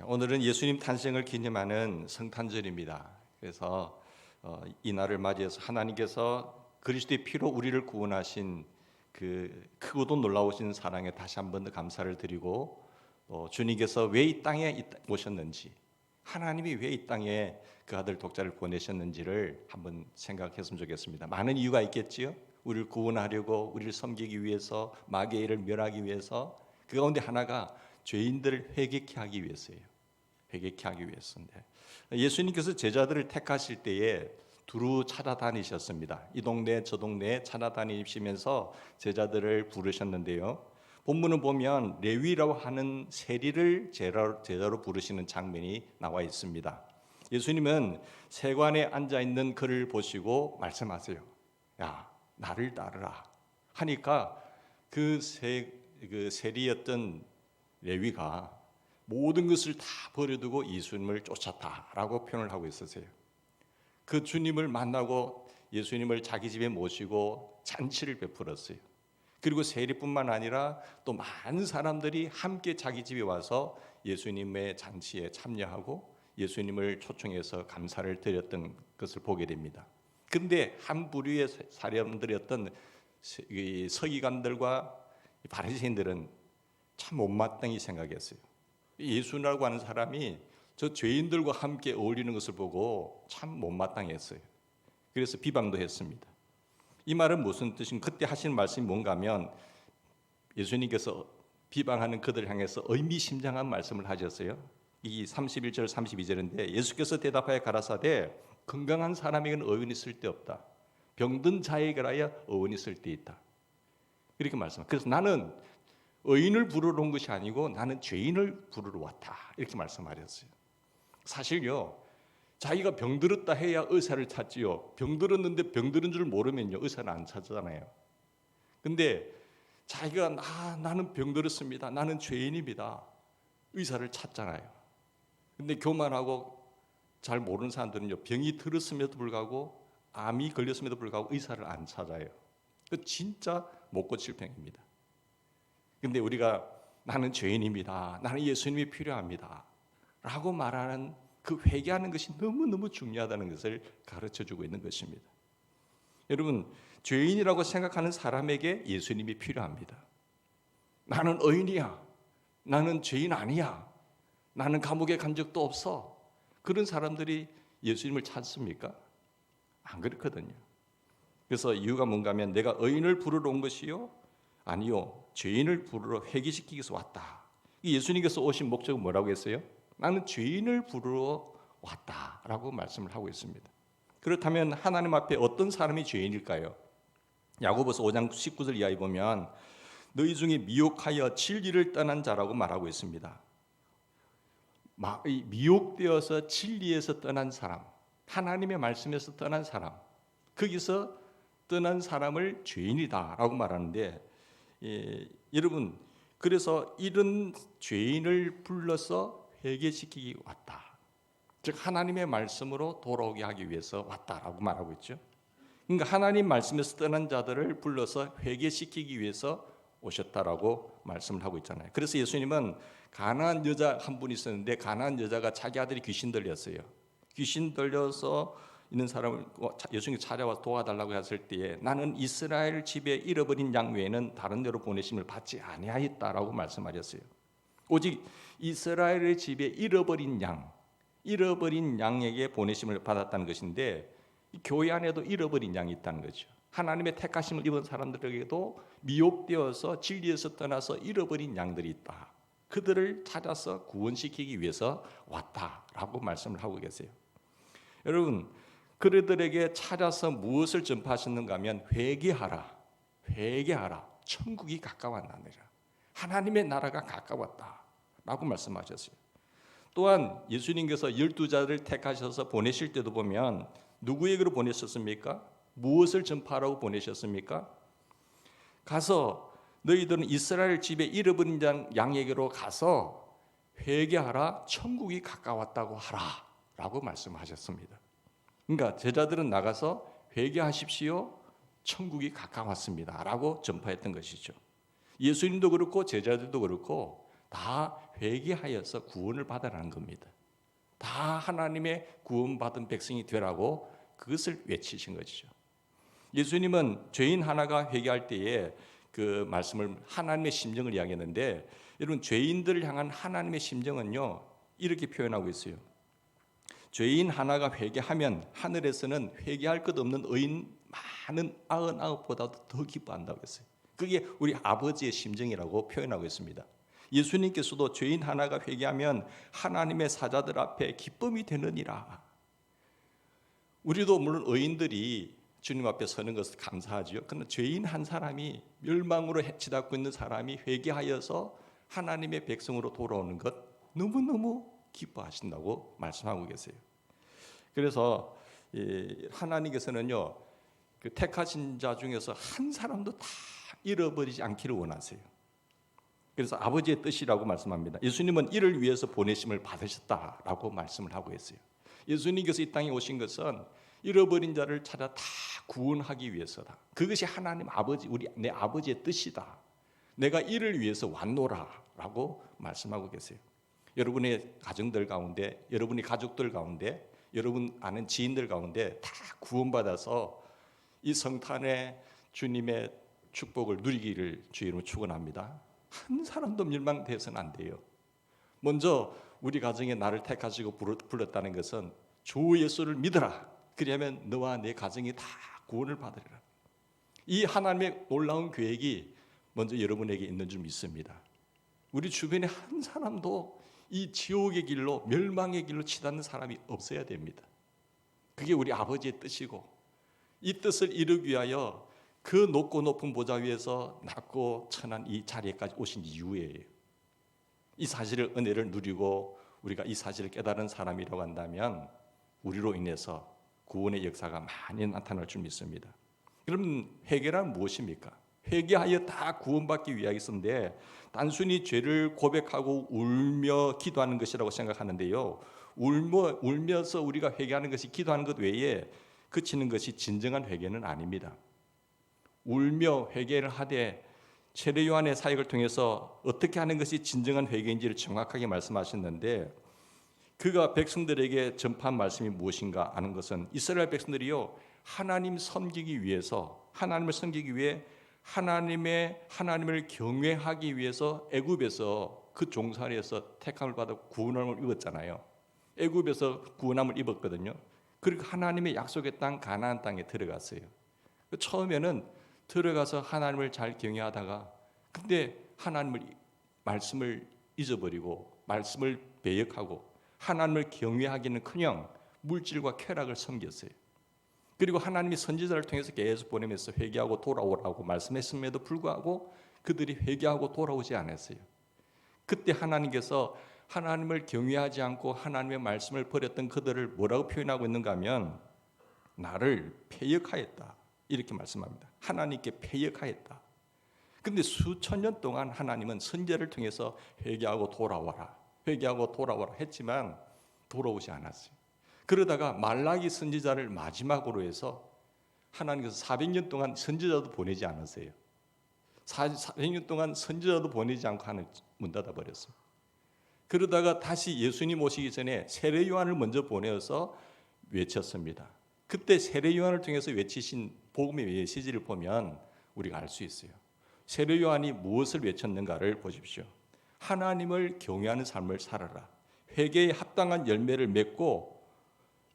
오늘은 예수님 탄생을 기념하는 성탄절입니다. 그래서 이 날을 맞이해서 하나님께서 그리스도의 피로 우리를 구원하신 그 크고도 놀라우신 사랑에 다시 한 번 더 감사를 드리고, 주님께서 왜 이 땅에 오셨는지, 하나님이 왜 이 땅에 그 아들 독자를 보내셨는지를 한번 생각했으면 좋겠습니다. 많은 이유가 있겠지요. 우리를 구원하려고, 우리를 섬기기 위해서, 마귀의 일을 멸하기 위해서. 그 가운데 하나가 죄인들을 회개케 하기 위해서예요. 회개케 하기 위해서인데, 예수님께서 제자들을 택하실 때에 두루 찾아다니셨습니다. 이 동네 저 동네에 찾아다니시면서 제자들을 부르셨는데요, 본문을 보면 레위라고 하는 세리를 제자로 부르시는 장면이 나와 있습니다. 예수님은 세관에 앉아 있는 그를 보시고 말씀하세요. 야, 나를 따르라 하니까 그 세리였던 레위가 모든 것을 다 버려두고 예수님을 쫓았다라고 표현을 하고 있었어요. 그 주님을 만나고 예수님을 자기 집에 모시고 잔치를 베풀었어요. 그리고 세리뿐만 아니라 또 많은 사람들이 함께 자기 집에 와서 예수님의 잔치에 참여하고 예수님을 초청해서 감사를 드렸던 것을 보게 됩니다. 그런데 한 부류의 사람들이었던 서기관들과 바리새인들은 참 못마땅히 생각했어요. 예수라고 하는 사람이 저 죄인들과 함께 어울리는 것을 보고 참 못마땅했어요. 그래서 비방도 했습니다. 이 말은 무슨 뜻인가? 그때 하신 말씀이 뭔가 하면 예수님께서 비방하는 그들을 향해서 의미심장한 말씀을 하셨어요. 이 31절 32절인데 예수께서 대답하여 가라사대 건강한 사람에게는 의원이 쓸데없다. 병든 자에게라야 의원이 쓸데있다. 이렇게 말씀합니다. 그래서 나는 의인을 부르러 온 것이 아니고 나는 죄인을 부르러 왔다, 이렇게 말씀하셨어요. 사실요, 자기가 병들었다 해야 의사를 찾지요, 병들었는데 병들은 줄 모르면요 의사는 안 찾잖아요. 근데 자기가 나는 병들었습니다, 나는 죄인입니다, 의사를 찾잖아요. 근데 교만하고 잘 모르는 사람들은요, 병이 들었음에도 불구하고, 암이 걸렸음에도 불구하고 의사를 안 찾아요. 그 진짜 못 고칠 병입니다. 근데 우리가 나는 죄인입니다, 나는 예수님이 필요합니다 라고 말하는 그 회개하는 것이 너무너무 중요하다는 것을 가르쳐주고 있는 것입니다. 여러분, 죄인이라고 생각하는 사람에게 예수님이 필요합니다. 나는 의인이야, 나는 죄인 아니야, 나는 감옥에 간 적도 없어, 그런 사람들이 예수님을 찾습니까? 안 그렇거든요. 그래서 이유가 뭔가 하면 내가 의인을 부르러 온 것이요? 아니요, 죄인을 부르러 회개시키기 위해서 왔다. 예수님께서 오신 목적은 뭐라고 했어요? 나는 죄인을 부르러 왔다라고 말씀을 하고 있습니다. 그렇다면 하나님 앞에 어떤 사람이 죄인일까요? 야고보서 5장 19절 이하에 보면 너희 중에 미혹하여 진리를 떠난 자라고 말하고 있습니다. 미혹되어서 진리에서 떠난 사람, 하나님의 말씀에서 떠난 사람, 거기서 떠난 사람을 죄인이다라고 말하는데, 여러분, 그래서 이런 죄인을 불러서 회개시키기 왔다, 즉 하나님의 말씀으로 돌아오게 하기 위해서 왔다라고 말하고 있죠. 그러니까 하나님 말씀에서 떠난 자들을 불러서 회개시키기 위해서 오셨다라고 말씀을 하고 있잖아요. 그래서 예수님은 가나안 여자 한 분이 있었는데, 가나안 여자가 자기 아들이 귀신 들렸어요. 귀신 들려서 있는 사람을 예수님이 찾아와서 도와달라고 했을 때에 나는 이스라엘 집에 잃어버린 양 외에는 다른 데로 보내심을 받지 아니하였다라고 말씀하셨어요. 오직 이스라엘의 집에 잃어버린 양에게 보내심을 받았다는 것인데, 교회 안에도 잃어버린 양이 있다는 거죠. 하나님의 택하심을 입은 사람들에게도 미혹되어서 진리에서 떠나서 잃어버린 양들이 있다. 그들을 찾아서 구원시키기 위해서 왔다라고 말씀을 하고 계세요. 여러분, 그들에게 찾아서 무엇을 전파하셨는가 하면 회개하라, 천국이 가까웠나니라, 하나님의 나라가 가까웠다라고 말씀하셨어요. 또한 예수님께서 12자를 택하셔서 보내실 때도 보면 누구에게로 보내셨습니까? 무엇을 전파하라고 보내셨습니까? 가서 너희들은 이스라엘 집에 잃어버린 양에게로 가서 회개하라, 천국이 가까웠다고 하라 라고 말씀하셨습니다. 그러니까 제자들은 나가서 회개하십시오, 천국이 가까웠습니다 라고 전파했던 것이죠. 예수님도 그렇고 제자들도 그렇고 다 회개하여서 구원을 받으라는 겁니다. 다 하나님의 구원받은 백성이 되라고 그것을 외치신 것이죠. 예수님은 죄인 하나가 회개할 때에 그 말씀을 하나님의 심정을 이야기했는데, 여러분 죄인들을 향한 하나님의 심정은요 이렇게 표현하고 있어요. 죄인 하나가 회개하면 하늘에서는 회개할 것 없는 의인 많은 99보다도 더 기뻐한다고 했어요. 그게 우리 아버지의 심정이라고 표현하고 있습니다. 예수님께서도 죄인 하나가 회개하면 하나님의 사자들 앞에 기쁨이 되느니라. 우리도 물론 의인들이 주님 앞에 서는 것을 감사하지요. 그러나 죄인 한 사람이 멸망으로 치닫고 있는 사람이 회개하여서 하나님의 백성으로 돌아오는 것 너무너무 기뻐하신다고 말씀하고 계세요. 그래서 하나님께서는요 그 택하신 자 중에서 한 사람도 다 잃어버리지 않기를 원하세요. 그래서 아버지의 뜻이라고 말씀합니다. 예수님은 이를 위해서 보내심을 받으셨다라고 말씀을 하고 있어요. 예수님께서 이 땅에 오신 것은 잃어버린 자를 찾아 다 구원하기 위해서다. 그것이 하나님 아버지, 내 아버지의 뜻이다. 내가 이를 위해서 왔노라라고 말씀하고 계세요. 여러분의 가정들 가운데, 여러분의 가족들 가운데, 여러분 아는 지인들 가운데 다 구원받아서 이 성탄에 주님의 축복을 누리기를 주의 이름으로 축원합니다. 한 사람도 멸망되어서는 안 돼요. 먼저 우리 가정에 나를 택하시고 불렀다는 것은 주 예수를 믿어라. 그러면 너와 내 가정이 다 구원을 받으리라. 이 하나님의 놀라운 계획이 먼저 여러분에게 있는 줄 믿습니다. 우리 주변에 한 사람도 이 지옥의 길로 멸망의 길로 치닫는 사람이 없어야 됩니다. 그게 우리 아버지의 뜻이고 이 뜻을 이루기 위하여 그 높고 높은 보좌 위에서 낮고 천한 이 자리에까지 오신 이유예요. 이 사실을 은혜를 누리고 우리가 이 사실을 깨달은 사람이라고 한다면 우리로 인해서 구원의 역사가 많이 나타날 줄 믿습니다. 그럼 회개란 무엇입니까? 회개하여 다 구원받기 위하였는데 단순히 죄를 고백하고 울며 기도하는 것이라고 생각하는데요. 울면서 우리가 회개하는 것이 기도하는 것 외에 그치는 것이 진정한 회개는 아닙니다. 울며 회개를 하되 세례 요한의 사역을 통해서 어떻게 하는 것이 진정한 회개인지를 정확하게 말씀하셨는데, 그가 백성들에게 전파한 말씀이 무엇인가 아는 것은 이스라엘 백성들이요 하나님을 섬기기 위해 하나님을 경외하기 위해서 애굽에서 그 종살이에서 택함을 받아 구원함을 입었잖아요. 애굽에서 구원함을 입었거든요. 그리고 하나님의 약속의 땅 가나안 땅에 들어갔어요. 처음에는 들어가서 하나님을 잘 경외하다가 근데 하나님을 말씀을 잊어버리고 말씀을 배역하고 하나님을 경외하기는커녕 물질과 쾌락을 섬겼어요. 그리고 하나님이 선지자를 통해서 계속 보내면서 회개하고 돌아오라고 말씀했음에도 불구하고 그들이 회개하고 돌아오지 않았어요. 그때 하나님께서 하나님을 경외하지 않고 하나님의 말씀을 버렸던 그들을 뭐라고 표현하고 있는가 하면 나를 패역하였다 이렇게 말씀합니다. 하나님께 패역하였다. 근데 수천 년 동안 하나님은 선지자를 통해서 회개하고 돌아와라 했지만 돌아오지 않았어요. 그러다가 말라기 선지자를 마지막으로 해서 하나님께서 400년 동안 선지자도 보내지 않았어요. 400년 동안 선지자도 보내지 않고 하늘 문 닫아버렸어요. 그러다가 다시 예수님 오시기 전에 세례 요한을 먼저 보내어서 외쳤습니다. 그때 세례 요한을 통해서 외치신 복음의 메시지를 보면 우리가 알 수 있어요. 세례 요한이 무엇을 외쳤는가를 보십시오. 하나님을 경외하는 삶을 살아라. 회개에 합당한 열매를 맺고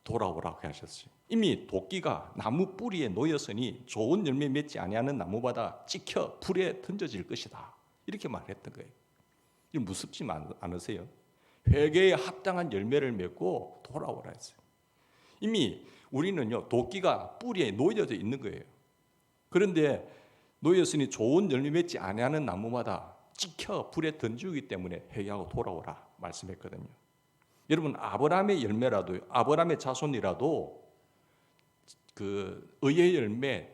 돌아오라고 하셨어요. 이미 도끼가 나무 뿌리에 놓였으니 좋은 열매 맺지 아니하는 나무마다 찍혀 불에 던져질 것이다. 이렇게 말했던 거예요. 이거 무섭지 않으세요? 회개에 합당한 열매를 맺고 돌아오라 했어요. 이미 우리는요 도끼가 뿌리에 놓여져 있는 거예요. 그런데 놓였으니 좋은 열매 맺지 아니하는 나무마다 찍혀 불에 던지기 때문에 회개하고 돌아오라 말씀했거든요. 여러분 아브라함의 열매라도 아브라함의 자손이라도 그 의의 열매,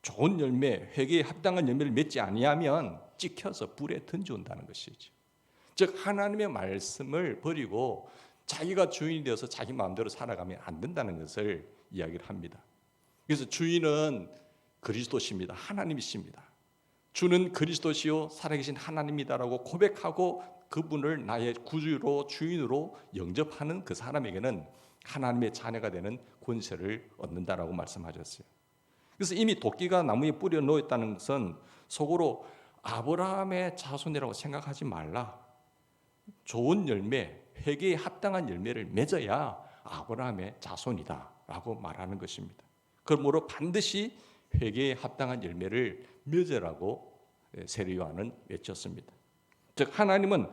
좋은 열매, 회개에 합당한 열매를 맺지 아니하면 찍혀서 불에 던져온다는 것이죠. 즉 하나님의 말씀을 버리고 자기가 주인이 되어서 자기 마음대로 살아가면 안 된다는 것을 이야기를 합니다. 그래서 주인은 그리스도십니다. 하나님이십니다. 주는 그리스도시요 살아계신 하나님이다라고 고백하고 그분을 나의 구주로 주인으로 영접하는 그 사람에게는 하나님의 자녀가 되는 권세를 얻는다라고 말씀하셨어요. 그래서 이미 도끼가 나무에 뿌려 놓였다는 것은 속으로 아브라함의 자손이라고 생각하지 말라. 좋은 열매, 회개에 합당한 열매를 맺어야 아브라함의 자손이다라고 말하는 것입니다. 그러므로 반드시 회개에 합당한 열매를 맺으라고 세례 요한은 외쳤습니다. 즉 하나님은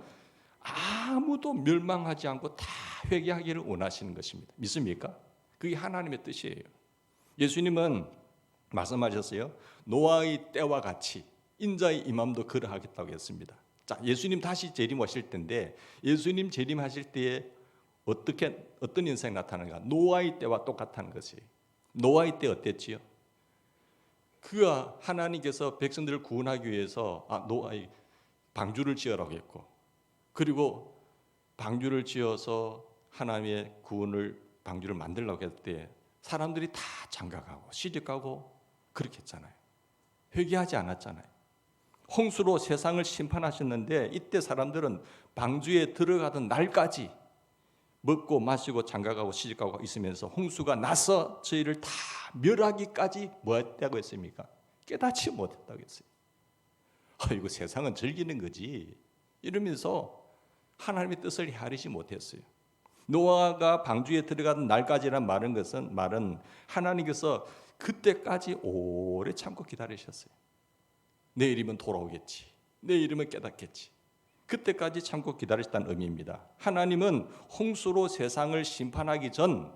아무도 멸망하지 않고 다 회개하기를 원하시는 것입니다. 믿습니까? 그게 하나님의 뜻이에요. 예수님은 말씀하셨어요. 노아의 때와 같이 인자의 임함도 그러하겠다고 했습니다. 자, 예수님 다시 재림하실 텐데 예수님 재림하실 때에 어떤 인생이 나타나는가? 노아의 때와 똑같다는 것이에요. 노아의 때 어땠지요? 그가 하나님께서 백성들을 구원하기 위해서 노아의 방주를 지으라고 했고, 그리고 방주를 지어서 하나님의 구원을 방주를 만들려고 했을 때 사람들이 다 장가가고 시집가고 그렇게 했잖아요. 회개하지 않았잖아요. 홍수로 세상을 심판하셨는데 이때 사람들은 방주에 들어가던 날까지 먹고 마시고 장가가고 시집가고 있으면서 홍수가 나서 저희를 다 멸하기까지 뭐 했다고 했습니까? 깨닫지 못했다고 했어요. 이거 세상은 즐기는 거지 이러면서 하나님의 뜻을 헤아리지 못했어요. 노아가 방주에 들어가던 날까지란 말은 하나님께서 그때까지 오래 참고 기다리셨어요. 내일이면 돌아오겠지, 내일이면 깨닫겠지, 그때까지 참고 기다리셨다는 의미입니다. 하나님은 홍수로 세상을 심판하기 전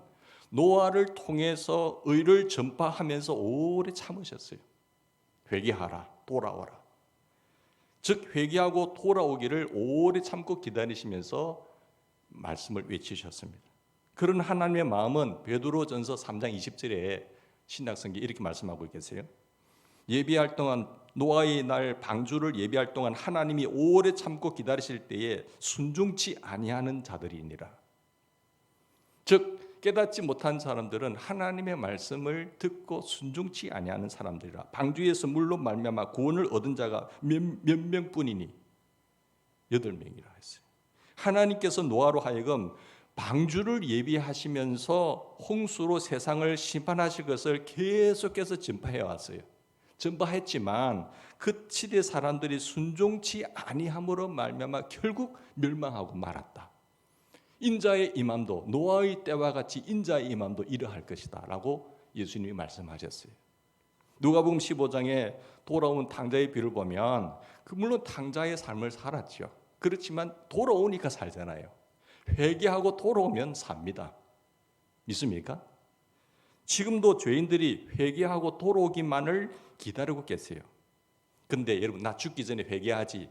노아를 통해서 의를 전파하면서 오래 참으셨어요. 회개하라, 돌아와라. 즉 회개하고 돌아오기를 오래 참고 기다리시면서 말씀을 외치셨습니다. 그런 하나님의 마음은 베드로전서 3장 20절에 신약성경에 이렇게 말씀하고 계세요. 예비할 동안 노아의 날 방주를 예비할 동안 하나님이 오래 참고 기다리실 때에 순종치 아니하는 자들이니라. 즉 깨닫지 못한 사람들은 하나님의 말씀을 듣고 순종치 아니하는 사람들이라. 방주에서 물로 말미암아 구원을 얻은 자가 몇 명뿐이니 8명이라 했어요. 하나님께서 노아로 하여금 방주를 예비하시면서 홍수로 세상을 심판하실 것을 계속해서 전파해 왔어요. 전파했지만 그 시대 사람들이 순종치 아니함으로 말미암아 결국 멸망하고 말았다. 인자의 임함도 노아의 때와 같이 인자의 임함도 이러할 것이다 라고 예수님이 말씀하셨어요. 누가복음 15장에 돌아온 탕자의 비를 보면 물론 탕자의 삶을 살았죠. 그렇지만 돌아오니까 살잖아요. 회개하고 돌아오면 삽니다. 믿습니까? 지금도 죄인들이 회개하고 돌아오기만을 기다리고 계세요. 근데 여러분 나 죽기 전에 회개하지,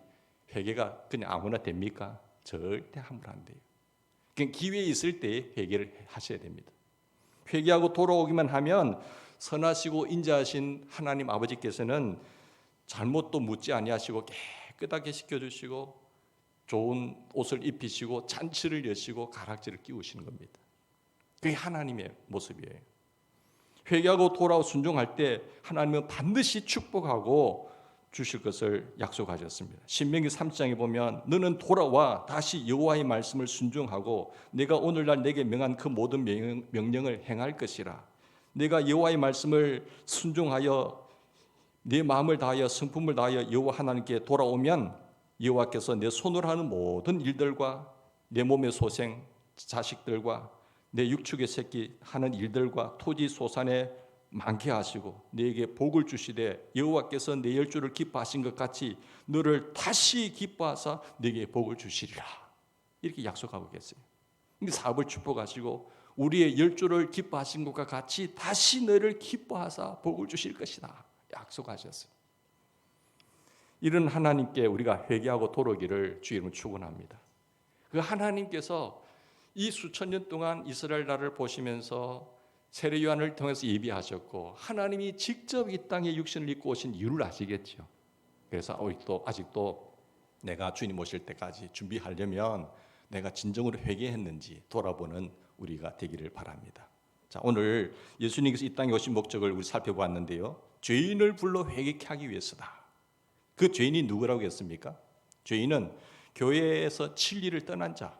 회개가 그냥 아무나 됩니까? 절대 함부로 안 돼요. 그냥 기회 있을 때 회개를 하셔야 됩니다. 회개하고 돌아오기만 하면 선하시고 인자하신 하나님 아버지께서는 잘못도 묻지 아니하시고 깨끗하게 씻겨주시고 좋은 옷을 입히시고 잔치를 여시고 가락지를 끼우시는 겁니다. 그게 하나님의 모습이에요. 회개하고 돌아오 순종할 때 하나님은 반드시 축복하고 주실 것을 약속하셨습니다. 신명기 3장에 보면 너는 돌아와 다시 여호와의 말씀을 순종하고 내가 오늘날 내게 명한 그 모든 명령을 행할 것이라. 내가 여호와의 말씀을 순종하여 내 마음을 다하여 성품을 다하여 여호와 하나님께 돌아오면 여호와께서 내 손으로 하는 모든 일들과 내 몸의 소생 자식들과 내 육축의 새끼 하는 일들과 토지 소산에 많게 하시고 네게 복을 주시되 여호와께서 내 열조를 기뻐하신 것 같이 너를 다시 기뻐하사 네게 복을 주시리라. 이렇게 약속하고 계세요. 사업을 축복하시고 우리의 열조를 기뻐하신 것과 같이 다시 너를 기뻐하사 복을 주실 것이다 약속하셨어요. 이런 하나님께 우리가 회개하고 돌아오기를 주 이름으로 축원합니다. 그 하나님께서 이 수천 년 동안 이스라엘 나라를 보시면서 세례 요한을 통해서 예비하셨고 하나님이 직접 이 땅에 육신을 입고 오신 이유를 아시겠죠. 그래서 아직도 내가 주님 오실 때까지 준비하려면 내가 진정으로 회개했는지 돌아보는 우리가 되기를 바랍니다. 자, 오늘 예수님께서 이 땅에 오신 목적을 우리 살펴보았는데요. 죄인을 불러 회개케 하기 위해서다. 그 죄인이 누구라고 했습니까? 죄인은 교회에서 진리를 떠난 자,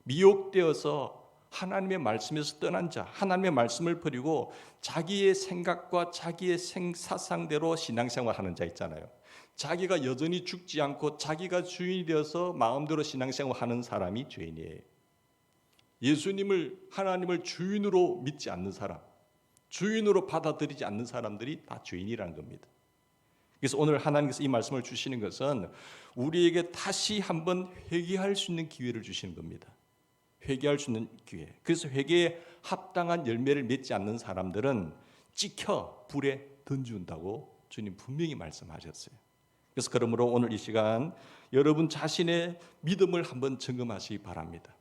미혹되어서 하나님의 말씀에서 떠난 자, 하나님의 말씀을 버리고 자기의 생각과 자기의 사상대로 신앙생활하는 자 있잖아요. 자기가 여전히 죽지 않고 자기가 주인이 되어서 마음대로 신앙생활하는 사람이 죄인이에요. 예수님을, 하나님을 주인으로 믿지 않는 사람, 주인으로 받아들이지 않는 사람들이 다 죄인이라는 겁니다. 그래서 오늘 하나님께서 이 말씀을 주시는 것은 우리에게 다시 한번 회개할 수 있는 기회를 주시는 겁니다. 회개할 수 있는 기회. 그래서 회개에 합당한 열매를 맺지 않는 사람들은 찍혀 불에 던진다고 주님 분명히 말씀하셨어요. 그래서 그러므로 오늘 이 시간 여러분 자신의 믿음을 한번 점검하시기 바랍니다.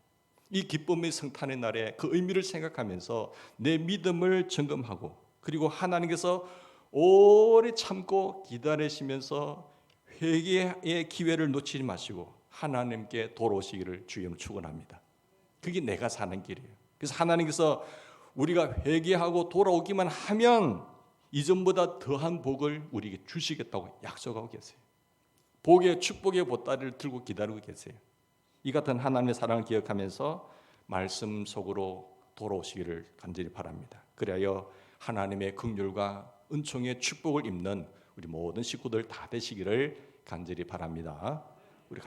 이 기쁨의 성탄의 날에 그 의미를 생각하면서 내 믿음을 점검하고, 그리고 하나님께서 오래 참고 기다리시면서 회개의 기회를 놓치지 마시고 하나님께 돌아오시기를 주님으로 축원합니다. 그게 내가 사는 길이에요. 그래서 하나님께서 우리가 회개하고 돌아오기만 하면 이전보다 더한 복을 우리에게 주시겠다고 약속하고 계세요. 복의 축복의 보따리를 들고 기다리고 계세요. 이 같은 하나님의 사랑을 기억하면서 말씀 속으로 돌아오시기를 간절히 바랍니다. 그래야 하나님의 긍휼과 은총의 축복을 입는 우리 모든 식구들 다 되시기를 간절히 바랍니다.